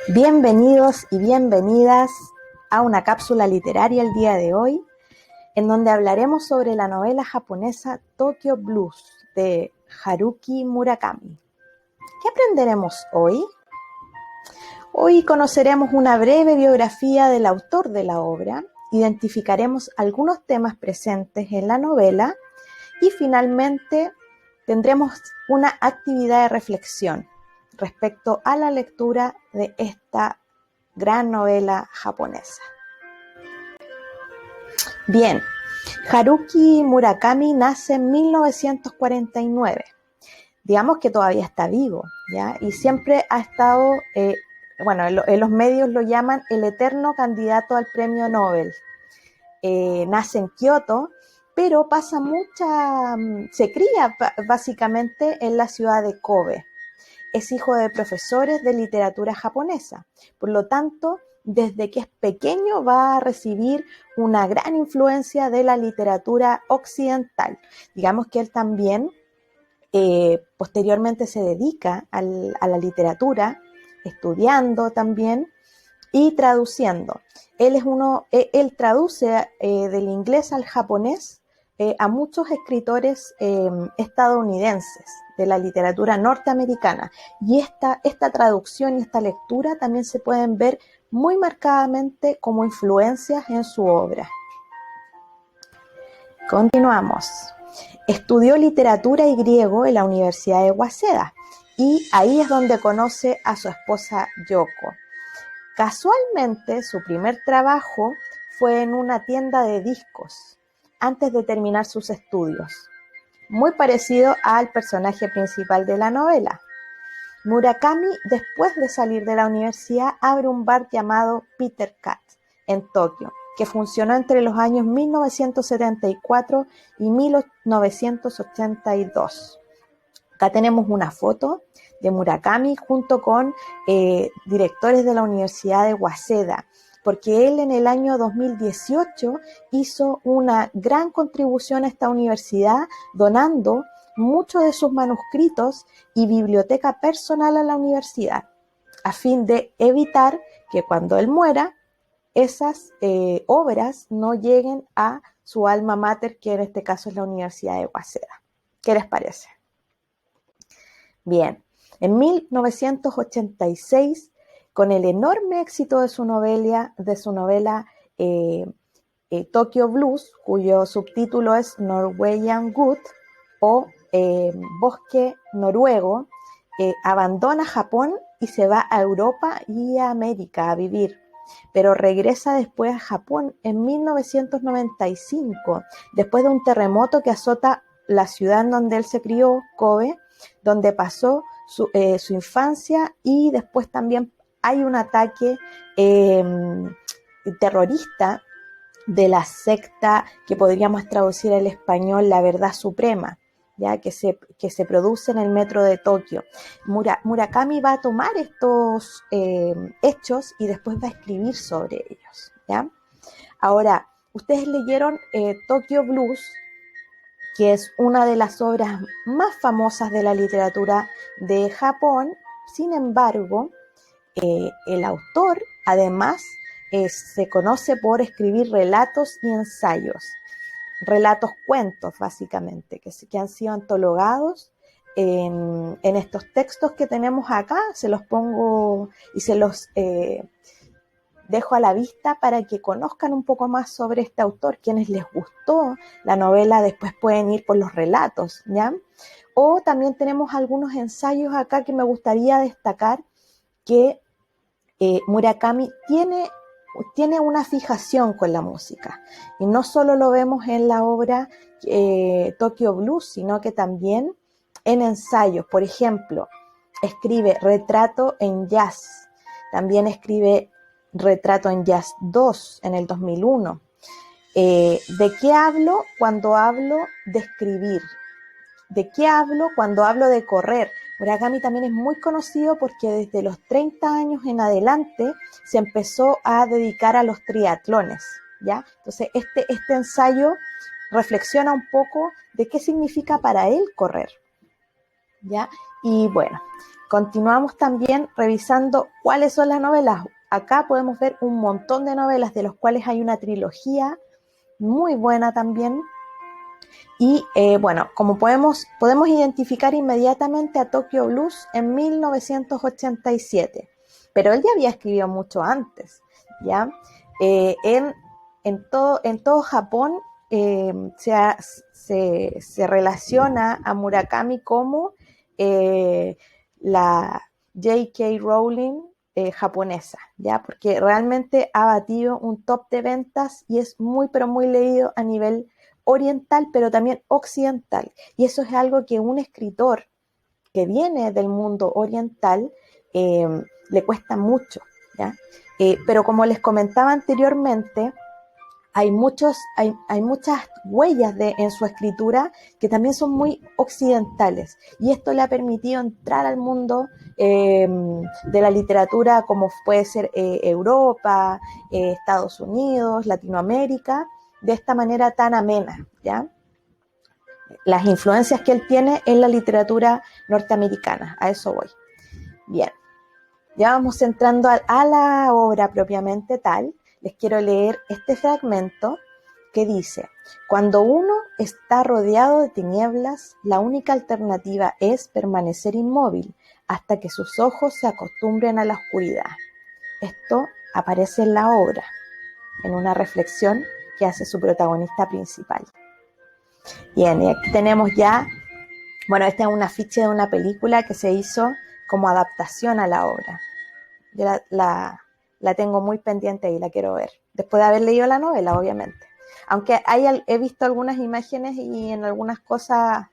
Bienvenidos y bienvenidas a una cápsula literaria el día de hoy, en donde hablaremos sobre la novela japonesa Tokyo Blues de Haruki Murakami. ¿Qué aprenderemos hoy? Hoy conoceremos una breve biografía del autor de la obra, identificaremos algunos temas presentes en la novela y finalmente tendremos una actividad de reflexión respecto a la lectura de esta gran novela japonesa. Bien, Haruki Murakami nace en 1949. Digamos que todavía está vivo, ¿ya? Y siempre ha estado, en los medios lo llaman el eterno candidato al premio Nobel. Nace en Kioto, pero se cría básicamente en la ciudad de Kobe. Es hijo de profesores de literatura japonesa. Por lo tanto, desde que es pequeño va a recibir una gran influencia de la literatura occidental. Digamos que él también posteriormente se dedica a la literatura, estudiando también y traduciendo. Él traduce del inglés al japonés a muchos escritores estadounidenses de la literatura norteamericana, y esta traducción y esta lectura también se pueden ver muy marcadamente como influencias en su obra. Continuamos. Estudió literatura y griego en la Universidad de Waseda, y ahí es donde conoce a su esposa Yoko. Casualmente, su primer trabajo fue en una tienda de discos, antes de terminar sus estudios, muy parecido al personaje principal de la novela. Murakami, después de salir de la universidad, abre un bar llamado Peter Cat en Tokio, que funcionó entre los años 1974 y 1982. Acá tenemos una foto de Murakami junto con directores de la Universidad de Waseda, porque él en el año 2018 hizo una gran contribución a esta universidad donando muchos de sus manuscritos y biblioteca personal a la universidad, a fin de evitar que cuando él muera, esas obras no lleguen a su alma mater, que en este caso es la Universidad de Waseda. ¿Qué les parece? Bien, en 1986, con el enorme éxito de su novela Tokyo Blues, cuyo subtítulo es Norwegian Wood o Bosque Noruego, abandona Japón y se va a Europa y a América a vivir, pero regresa después a Japón en 1995, después de un terremoto que azota la ciudad en donde él se crió, Kobe, donde pasó su infancia, y después también hay un ataque terrorista de la secta que podríamos traducir al español La Verdad Suprema, ¿ya? Que se produce en el metro de Tokio. Murakami va a tomar estos hechos y después va a escribir sobre ellos, ¿ya? Ahora, ustedes leyeron Tokyo Blues, que es una de las obras más famosas de la literatura de Japón. Sin embargo, el autor además se conoce por escribir relatos y ensayos, cuentos básicamente, que han sido antologados en estos textos que tenemos acá. Se los pongo y se los dejo a la vista para que conozcan un poco más sobre este autor. Quienes les gustó la novela después pueden ir por los relatos, ¿ya? O también tenemos algunos ensayos acá que me gustaría destacar, que Murakami tiene una fijación con la música, y no solo lo vemos en la obra Tokyo Blues, sino que también en ensayos. Por ejemplo, escribe Retrato en Jazz, también escribe Retrato en Jazz 2 en el 2001. ¿De qué hablo cuando hablo de escribir? ¿De qué hablo cuando hablo de correr? Murakami también es muy conocido porque desde los 30 años en adelante se empezó a dedicar a los triatlones, ¿ya? Entonces este ensayo reflexiona un poco de qué significa para él correr, ¿ya? Y bueno, continuamos también revisando cuáles son las novelas. Acá podemos ver un montón de novelas, de los cuales hay una trilogía muy buena también. Y bueno, como podemos identificar inmediatamente a Tokyo Blues en 1987, pero él ya había escrito mucho antes, ¿ya? En todo Japón se relaciona a Murakami como la J.K. Rowling japonesa, ¿ya? Porque realmente ha batido un top de ventas y es muy, pero muy leído a nivel oriental, pero también occidental. Y eso es algo que un escritor que viene del mundo oriental le cuesta mucho, ¿ya? Pero como les comentaba anteriormente, hay muchas huellas en su escritura que también son muy occidentales, y esto le ha permitido entrar al mundo de la literatura, como puede ser Europa, Estados Unidos, Latinoamérica, de esta manera tan amena, ¿ya? Las influencias que él tiene en la literatura norteamericana, a eso voy. Bien, ya vamos entrando a la obra propiamente tal. Les quiero leer este fragmento que dice: cuando uno está rodeado de tinieblas, la única alternativa es permanecer inmóvil hasta que sus ojos se acostumbren a la oscuridad. Esto aparece en la obra, en una reflexión que hace su protagonista principal. Bien, y aquí tenemos ya, bueno, esta es una afiche de una película que se hizo como adaptación a la obra. Yo la tengo muy pendiente y la quiero ver, después de haber leído la novela, obviamente. Aunque he visto algunas imágenes y en algunas cosas,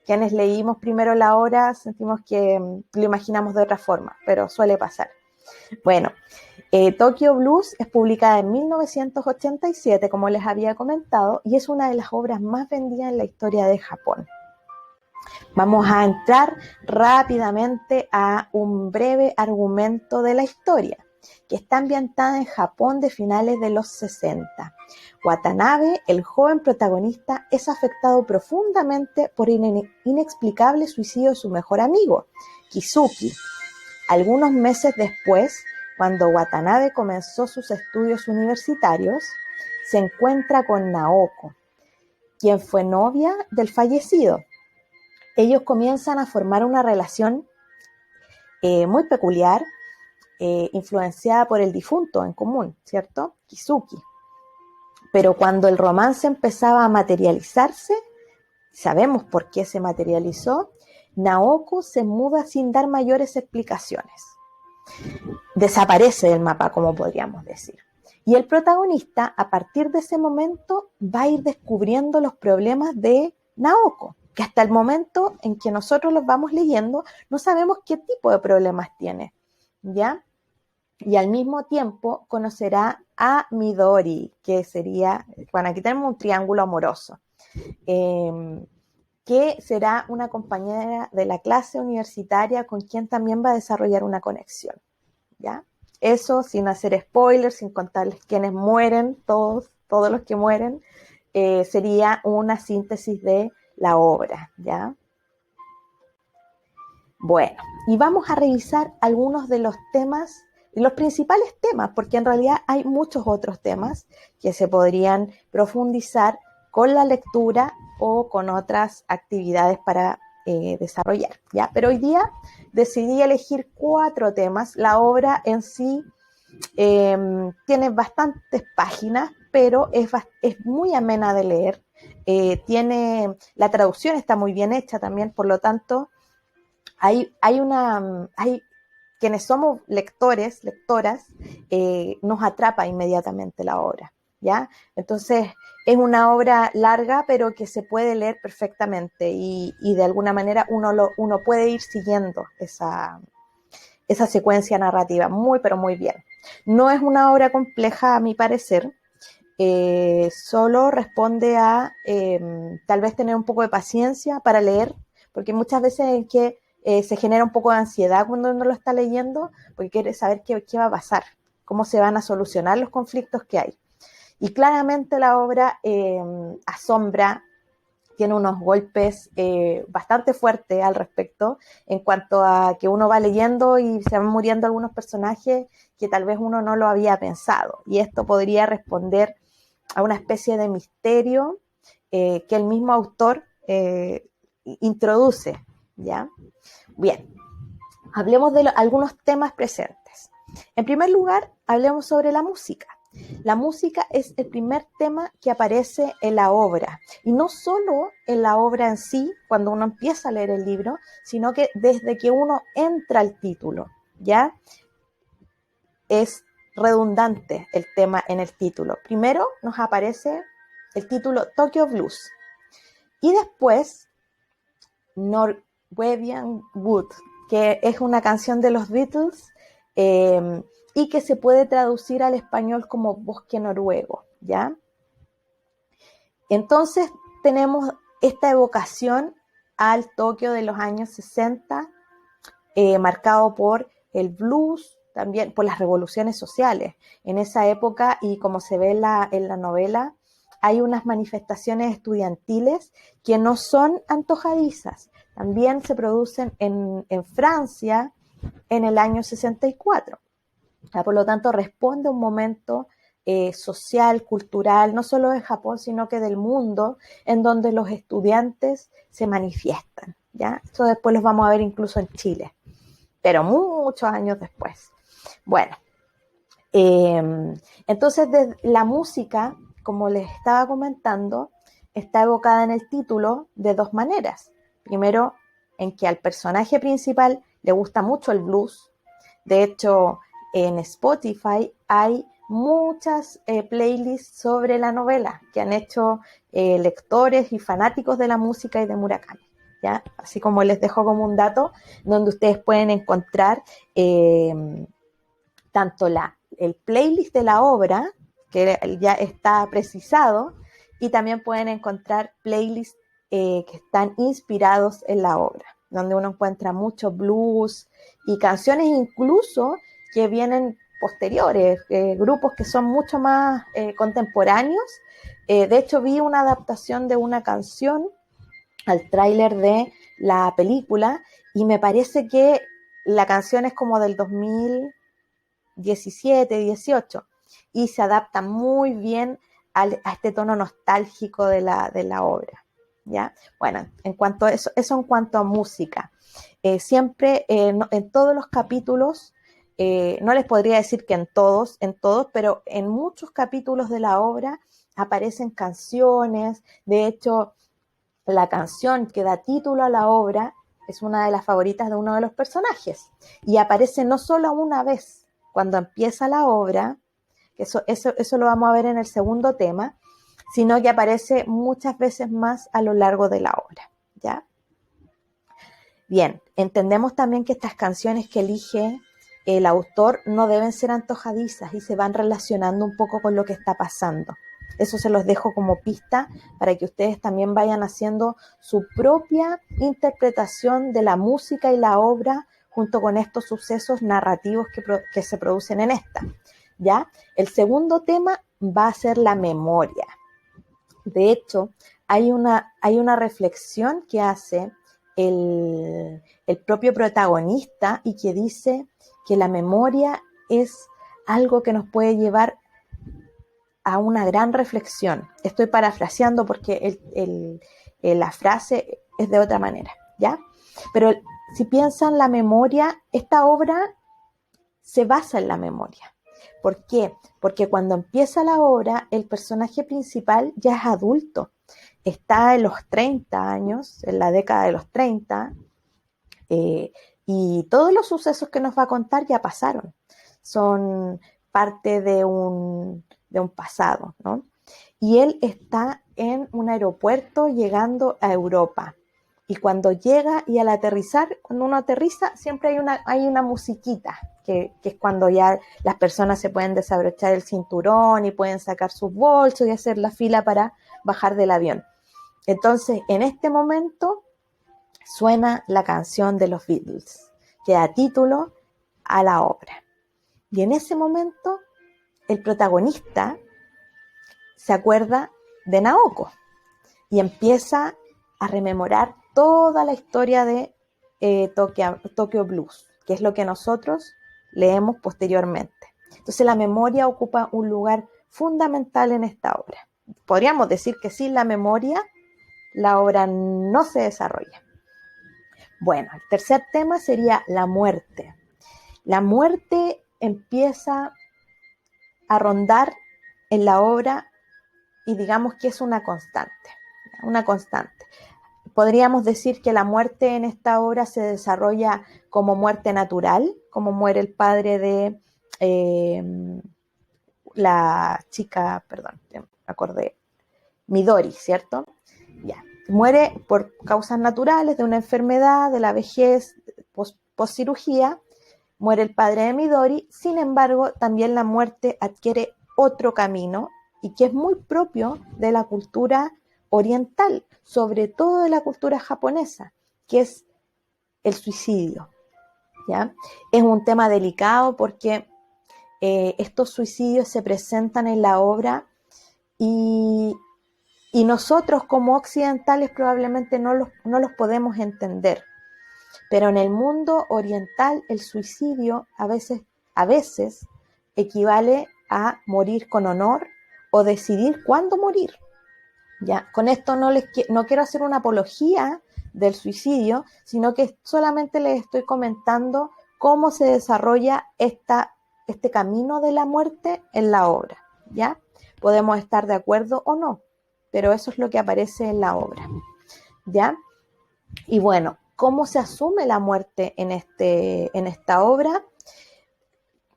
quienes leímos primero la obra sentimos que lo imaginamos de otra forma, pero suele pasar. Bueno, Tokyo Blues es publicada en 1987, como les había comentado, y es una de las obras más vendidas en la historia de Japón. Vamos a entrar rápidamente a un breve argumento de la historia, que está ambientada en Japón de finales de los 60. Watanabe, el joven protagonista, es afectado profundamente por el inexplicable suicidio de su mejor amigo, Kizuki. Algunos meses después, cuando Watanabe comenzó sus estudios universitarios, se encuentra con Naoko, quien fue novia del fallecido. Ellos comienzan a formar una relación muy peculiar, influenciada por el difunto en común, ¿cierto? Kizuki. Pero cuando el romance empezaba a materializarse, sabemos por qué se materializó, Naoko se muda sin dar mayores explicaciones. Desaparece del mapa, como podríamos decir. Y el protagonista, a partir de ese momento, va a ir descubriendo los problemas de Naoko, que hasta el momento en que nosotros los vamos leyendo, no sabemos qué tipo de problemas tiene, ¿ya? Y al mismo tiempo conocerá a Midori, que sería, bueno, aquí tenemos un triángulo amoroso, que será una compañera de la clase universitaria con quien también va a desarrollar una conexión, ¿ya? Eso sin hacer spoilers, sin contarles quiénes mueren, todos los que mueren, sería una síntesis de la obra, ¿ya? Bueno, y vamos a revisar algunos de los temas, los principales temas, porque en realidad hay muchos otros temas que se podrían profundizar con la lectura o con otras actividades para desarrollar, ¿ya? Pero hoy día decidí elegir 4 temas. La obra en sí tiene bastantes páginas, pero es muy amena de leer. La traducción está muy bien hecha también, por lo tanto, hay quienes somos lectores, lectoras, nos atrapa inmediatamente la obra, ¿ya? Entonces, es una obra larga, pero que se puede leer perfectamente y de alguna manera uno puede ir siguiendo esa secuencia narrativa muy, pero muy bien. No es una obra compleja, a mi parecer, solo responde a tal vez tener un poco de paciencia para leer, porque muchas veces es que se genera un poco de ansiedad cuando uno lo está leyendo, porque quiere saber qué va a pasar, cómo se van a solucionar los conflictos que hay. Y claramente la obra asombra, tiene unos golpes bastante fuertes al respecto, en cuanto a que uno va leyendo y se van muriendo algunos personajes que tal vez uno no lo había pensado. Y esto podría responder a una especie de misterio que el mismo autor introduce, ¿ya? Bien, hablemos de algunos temas presentes. En primer lugar, hablemos sobre la música. La música es el primer tema que aparece en la obra, y no solo en la obra en sí, cuando uno empieza a leer el libro, sino que desde que uno entra al título, ¿ya? Es redundante el tema en el título. Primero nos aparece el título Tokyo Blues, y después Norwegian Wood, que es una canción de los Beatles y que se puede traducir al español como bosque noruego, ¿ya? Entonces tenemos esta evocación al Tokio de los años 60, marcado por el blues, también por las revoluciones sociales. En esa época, y como se ve en la novela, hay unas manifestaciones estudiantiles que no son antojadizas. También se producen en Francia en el año 64. Por lo tanto, responde a un momento social, cultural, no solo de Japón, sino que del mundo, en donde los estudiantes se manifiestan, ¿ya? Esto después los vamos a ver incluso en Chile, pero muchos años después. Bueno, entonces la música, como les estaba comentando, está evocada en el título de dos maneras. Primero, en que al personaje principal le gusta mucho el blues. De hecho, en Spotify hay muchas playlists sobre la novela que han hecho lectores y fanáticos de la música y de Murakami, ¿ya? Así como les dejo como un dato, donde ustedes pueden encontrar tanto el playlist de la obra, que ya está precisado, y también pueden encontrar playlists que están inspirados en la obra, donde uno encuentra mucho blues y canciones incluso que vienen posteriores, grupos que son mucho más contemporáneos. De hecho, vi una adaptación de una canción al tráiler de la película, y me parece que la canción es como del 2017, 18, y se adapta muy bien a este tono nostálgico de la obra, ¿ya? Bueno, en cuanto a eso en cuanto a música. Siempre en todos los capítulos, no les podría decir que en todos, pero en muchos capítulos de la obra aparecen canciones. De hecho, la canción que da título a la obra es una de las favoritas de uno de los personajes, y aparece no solo una vez cuando empieza la obra, que eso lo vamos a ver en el segundo tema, sino que aparece muchas veces más a lo largo de la obra, ¿ya? Bien, entendemos también que estas canciones que elige el autor no deben ser antojadizas y se van relacionando un poco con lo que está pasando. Eso se los dejo como pista para que ustedes también vayan haciendo su propia interpretación de la música y la obra junto con estos sucesos narrativos que se producen en esta, ¿ya? El segundo tema va a ser la memoria. De hecho, hay una reflexión que hace el propio protagonista, y que dice que la memoria es algo que nos puede llevar a una gran reflexión. Estoy parafraseando porque la frase es de otra manera, ¿ya? Pero si piensan la memoria, esta obra se basa en la memoria. ¿Por qué? Porque cuando empieza la obra, el personaje principal ya es adulto. Está en los 30 años, en la década de los 30, y todos los sucesos que nos va a contar ya pasaron. Son parte de un pasado, ¿no? Y él está en un aeropuerto llegando a Europa. Y cuando llega, y al aterrizar, cuando uno aterriza, siempre hay una musiquita, que es cuando ya las personas se pueden desabrochar el cinturón y pueden sacar sus bolsos y hacer la fila para bajar del avión. Entonces, en este momento suena la canción de los Beatles, que da título a la obra. Y en ese momento, el protagonista se acuerda de Naoko y empieza a rememorar toda la historia de Tokyo Blues, que es lo que nosotros leemos posteriormente. Entonces la memoria ocupa un lugar fundamental en esta obra. Podríamos decir que sin la memoria la obra no se desarrolla. Bueno, el tercer tema sería la muerte. La muerte empieza a rondar en la obra y digamos que es una constante. Podríamos decir que la muerte en esta obra se desarrolla como muerte natural, como muere el padre de la chica, perdón, me acordé, Midori, ¿cierto? Ya. Muere por causas naturales, de una enfermedad, de la vejez, post-cirugía, muere el padre de Midori. Sin embargo, también la muerte adquiere otro camino y que es muy propio de la cultura oriental, sobre todo de la cultura japonesa, que es el suicidio, ¿ya? Es un tema delicado porque estos suicidios se presentan en la obra y nosotros como occidentales probablemente no los podemos entender. Pero en el mundo oriental el suicidio a veces equivale a morir con honor o decidir cuándo morir. ¿Ya? Con esto no quiero hacer una apología del suicidio, sino que solamente les estoy comentando cómo se desarrolla este camino de la muerte en la obra. ¿Ya? Podemos estar de acuerdo o no, pero eso es lo que aparece en la obra. ¿Ya? Y bueno, ¿cómo se asume la muerte en esta obra?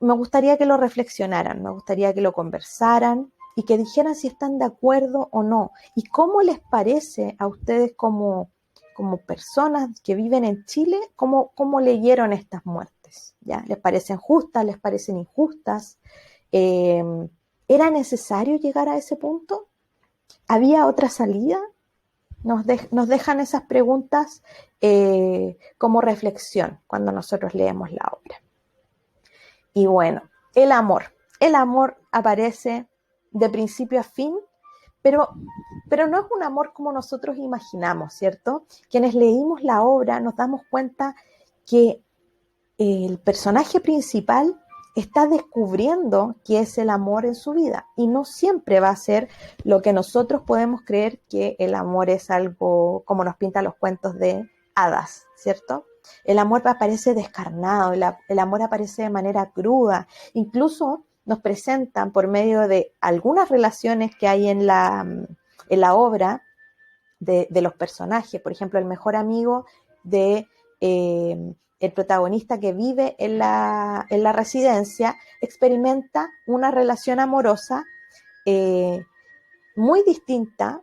Me gustaría que lo reflexionaran, me gustaría que lo conversaran y que dijeran si están de acuerdo o no. Y cómo les parece a ustedes como personas que viven en Chile, cómo leyeron estas muertes. ¿Ya? ¿Les parecen justas? ¿Les parecen injustas? ¿Era necesario llegar a ese punto? ¿Había otra salida? Nos dejan esas preguntas como reflexión cuando nosotros leemos la obra. Y bueno, el amor aparece de principio a fin, pero no es un amor como nosotros imaginamos, ¿cierto? Quienes leímos la obra nos damos cuenta que el personaje principal está descubriendo qué es el amor en su vida y no siempre va a ser lo que nosotros podemos creer que el amor es algo como nos pintan los cuentos de hadas, ¿cierto? El amor aparece descarnado, el amor aparece de manera cruda, incluso nos presentan por medio de algunas relaciones que hay en la obra de los personajes, por ejemplo, el mejor amigo de el protagonista que vive en la residencia experimenta una relación amorosa muy distinta,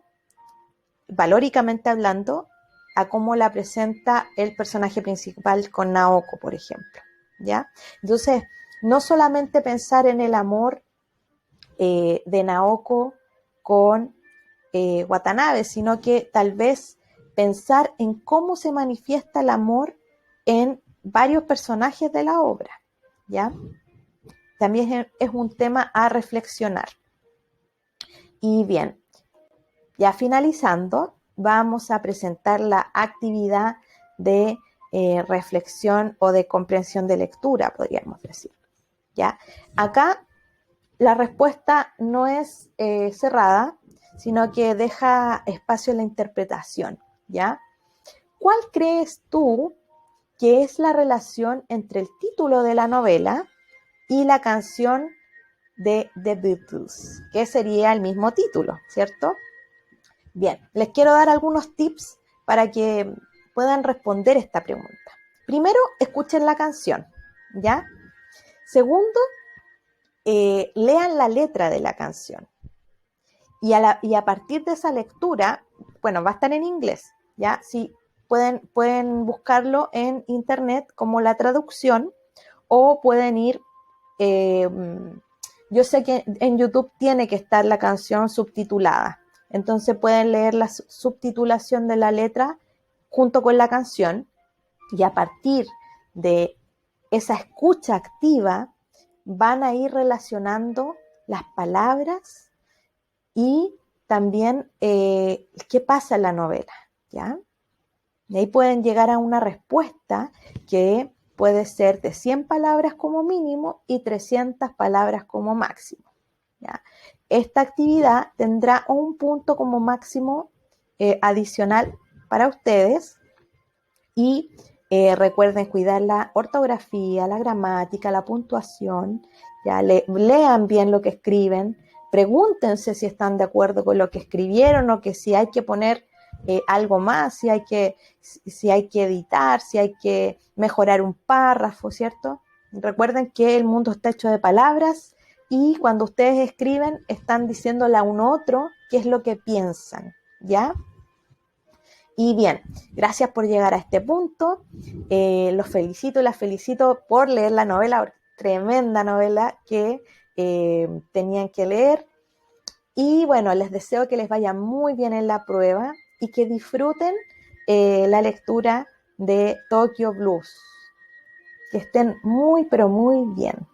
valóricamente hablando, a cómo la presenta el personaje principal con Naoko, por ejemplo, ¿ya? Entonces, no solamente pensar en el amor de Naoko con Watanabe, sino que tal vez pensar en cómo se manifiesta el amor en varios personajes de la obra, ¿ya? También es un tema a reflexionar. Y bien, ya finalizando, vamos a presentar la actividad de reflexión o de comprensión de lectura, podríamos decir, ¿ya? Acá la respuesta no es cerrada, sino que deja espacio a la interpretación, ¿ya? ¿Cuál crees tú que es la relación entre el título de la novela y la canción de The Beatles, que sería el mismo título, ¿cierto? Bien, les quiero dar algunos tips para que puedan responder esta pregunta. Primero, escuchen la canción, ¿ya? Segundo, lean la letra de la canción. Y a partir de esa lectura, bueno, va a estar en inglés, ¿ya? Sí, pueden buscarlo en internet como la traducción o pueden ir, yo sé que en YouTube tiene que estar la canción subtitulada, entonces pueden leer la subtitulación de la letra junto con la canción y a partir de esa escucha activa van a ir relacionando las palabras y también qué pasa en la novela, ¿ya? Y ahí pueden llegar a una respuesta que puede ser de 100 palabras como mínimo y 300 palabras como máximo, ¿ya? Esta actividad tendrá un punto como máximo adicional para ustedes y recuerden cuidar la ortografía, la gramática, la puntuación, ya lean bien lo que escriben, pregúntense si están de acuerdo con lo que escribieron o que si hay que poner algo más, si hay que editar, si hay que mejorar un párrafo, ¿cierto? Recuerden que el mundo está hecho de palabras y cuando ustedes escriben están diciéndole a un otro qué es lo que piensan, ¿ya? Y bien, gracias por llegar a este punto. Los felicito y las felicito por leer la novela, tremenda novela que tenían que leer. Y bueno, les deseo que les vaya muy bien en la prueba y que disfruten la lectura de Tokyo Blues. Que estén muy, pero muy bien.